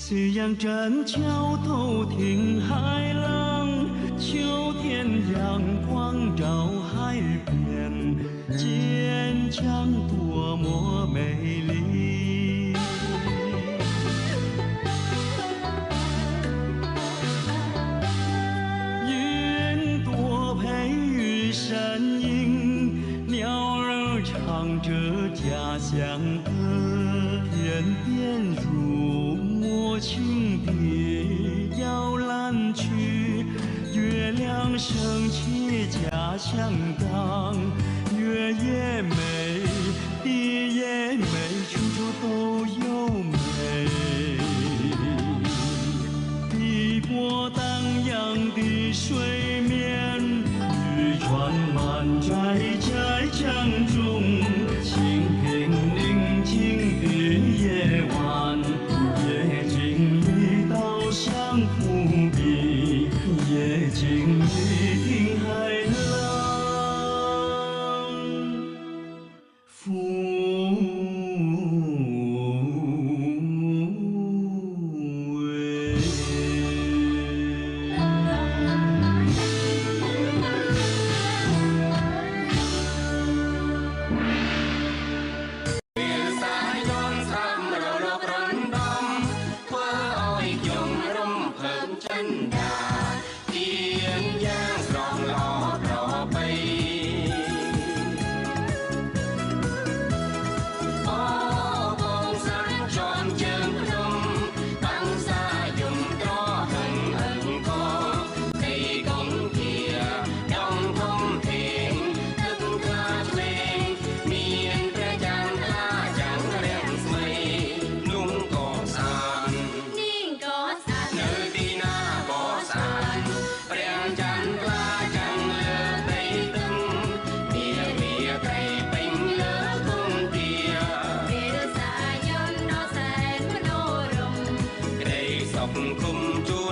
夕阳正桥头听海浪，秋天阳光照海边，坚强多么美丽。云朵配雨身影，鸟儿唱着家乡歌，天边如墨轻笛摇篮曲，月亮升起家乡港，月也美，地也美，处处都有美。碧波荡漾的水面，渔船满载在江中，清平宁静的夜晚，夜景一道像伏笔，夜景一听海浪គុំជូ